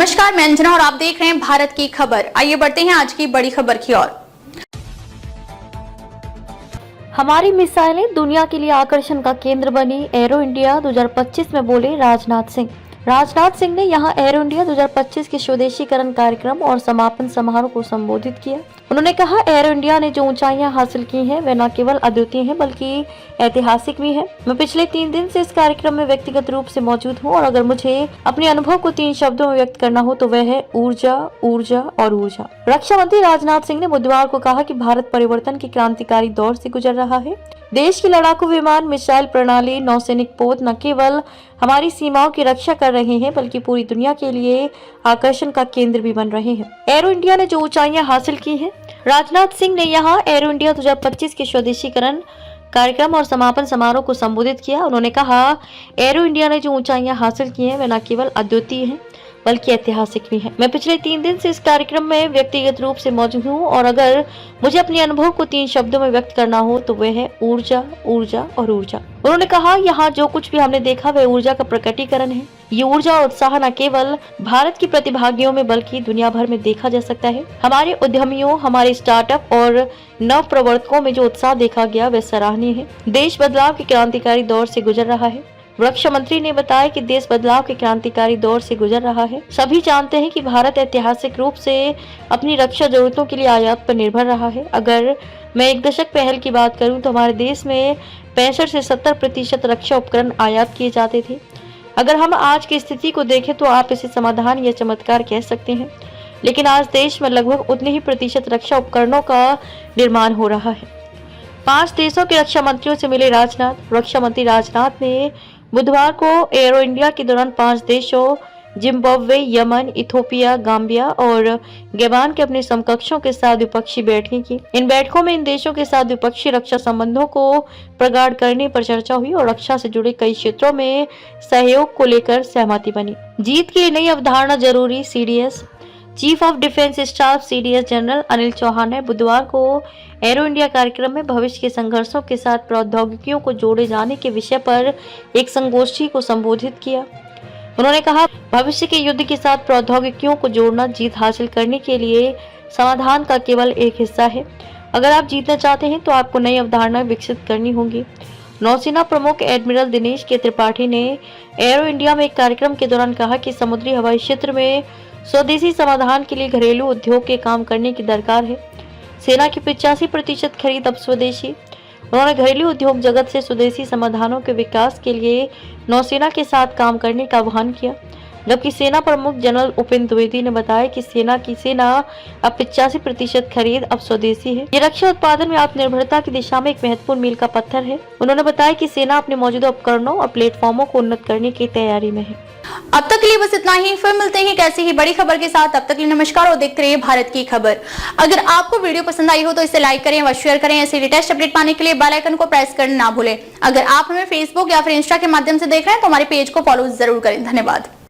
नमस्कार, मैं अंजना और आप देख रहे हैं भारत की खबर। आइए बढ़ते हैं आज की बड़ी खबर की ओर। हमारी मिसाइलें दुनिया के लिए आकर्षण का केंद्र बनी, एरो इंडिया 2025 में बोले राजनाथ सिंह। राजनाथ सिंह ने यहां एरो इंडिया 2025 के स्वदेशीकरण कार्यक्रम और समापन समारोह को संबोधित किया। उन्होंने कहा, एरो इंडिया ने जो ऊंचाइयां हासिल की हैं वे न केवल अद्वितीय हैं बल्कि ऐतिहासिक भी है। मैं पिछले 3 दिन से इस कार्यक्रम में व्यक्तिगत रूप से मौजूद हूं और अगर मुझे अपने अनुभव को 3 शब्दों में व्यक्त करना हो तो वह है ऊर्जा, ऊर्जा और ऊर्जा। रक्षा मंत्री राजनाथ सिंह ने बुधवार को कहा कि भारत परिवर्तन के क्रांतिकारी दौर से गुजर रहा है। देश की लड़ाकू विमान, मिसाइल प्रणाली, नौसैनिक पोत न केवल हमारी सीमाओं की रक्षा कर रहे हैं बल्कि पूरी दुनिया के लिए आकर्षण का केंद्र भी बन रहे हैं। एरो इंडिया ने जो ऊंचाइयां हासिल की हैं। राजनाथ सिंह ने यहां एरो इंडिया 2025 के स्वदेशीकरण कार्यक्रम और समापन समारोह को संबोधित किया। उन्होंने कहा, एरो इंडिया ने जो ऊंचाइयां हासिल की हैं वे न केवल अद्वितीय हैं बल्कि ऐतिहासिक भी है। मैं पिछले 3 दिन से इस कार्यक्रम में व्यक्तिगत रूप से मौजूद हूँ और अगर मुझे अपने अनुभव को 3 शब्दों में व्यक्त करना हो तो वह है ऊर्जा, ऊर्जा और ऊर्जा। उन्होंने कहा, यहाँ जो कुछ भी हमने देखा वह ऊर्जा का प्रकटीकरण है। ये ऊर्जा और उत्साह न केवल भारत की प्रतिभागियों में बल्कि दुनिया भर में देखा जा सकता है। हमारे उद्यमियों, हमारे स्टार्टअप और नव प्रवर्तकों में जो उत्साह देखा गया वह सराहनीय है। देश बदलाव के क्रांतिकारी दौर से गुजर रहा है। रक्षा मंत्री ने बताया कि देश बदलाव के क्रांतिकारी दौर से गुजर रहा है। सभी जानते हैं कि भारत ऐतिहासिक रूप से अपनी रक्षा जरूरतों के लिए आयात पर निर्भर रहा है। अगर मैं 1 दशक पहले की बात करूं तो हमारे देश में 65 से 70% रक्षा उपकरण आयात किए जाते थे। अगर हम आज की स्थिति को देखें तो आप इसे समाधान या चमत्कार कह सकते हैं, लेकिन आज देश में लगभग उतने ही प्रतिशत रक्षा उपकरणों का निर्माण हो रहा है। 5 देशों के रक्षा मंत्रियों से मिले राजनाथ। रक्षा मंत्री राजनाथ ने बुधवार को एरो इंडिया के दौरान 5 देशों जिम्बाब्वे, यमन, इथोपिया, गाम्बिया और गैबान के अपने समकक्षों के साथ द्विपक्षीय बैठकें की। इन बैठकों में इन देशों के साथ द्विपक्षीय रक्षा संबंधों को प्रगाढ़ करने पर चर्चा हुई और रक्षा से जुड़े कई क्षेत्रों में सहयोग को लेकर सहमति बनी। जीत के लिए नई अवधारणा जरूरी, CDS. Chief of defence staff CDS general Anil Chauhan ने बुधवार को एरो इंडिया कार्यक्रम में भविष्य के संघर्षों के साथ प्रौद्योगिकियों को जोड़े जाने के विषय पर एक संगोष्ठी को संबोधित किया। उन्होंने कहा, भविष्य के युद्ध के साथ प्रौद्योगिकियों को जोड़ना जीत हासिल करने के लिए समाधान का केवल एक हिस्सा है। अगर आप जीतना चाहते हैं तो आपको नई अवधारणा विकसित करनी होगी। नौसेना प्रमुख एडमिरल दिनेश के त्रिपाठी ने एरो इंडिया में एक कार्यक्रम के दौरान कहा कि समुद्री हवाई क्षेत्र में स्वदेशी समाधान के लिए घरेलू उद्योग के काम करने की दरकार है। सेना की 85% खरीद अब स्वदेशी। उन्होंने घरेलू उद्योग जगत से स्वदेशी समाधानों के विकास के लिए नौसेना के साथ काम करने का आह्वान किया, जबकि सेना प्रमुख जनरल उपेंद्र द्विवेदी ने बताया कि सेना अब 85% खरीद अब स्वदेशी है। ये रक्षा उत्पादन में आत्मनिर्भरता की दिशा में एक महत्वपूर्ण मील का पत्थर है। उन्होंने बताया कि सेना अपने मौजूदा उपकरणों और प्लेटफॉर्मों को उन्नत करने की तैयारी में है। अब तक के लिए बस इतना ही। फिर मिलते हैं कैसी ही बड़ी खबर के साथ। अब तक के लिए नमस्कार और देखते रहिए भारत की खबर। अगर आपको वीडियो पसंद आई हो तो इसे लाइक करें व शेयर करें। ऐसे लेटेस्ट अपडेट पाने के लिए बेल आइकन को प्रेस करना ना भूलें। अगर आप हमें फेसबुक या फिर इंस्टा के माध्यम से देख रहे हैं तो हमारे पेज को फॉलो जरूर करें। धन्यवाद।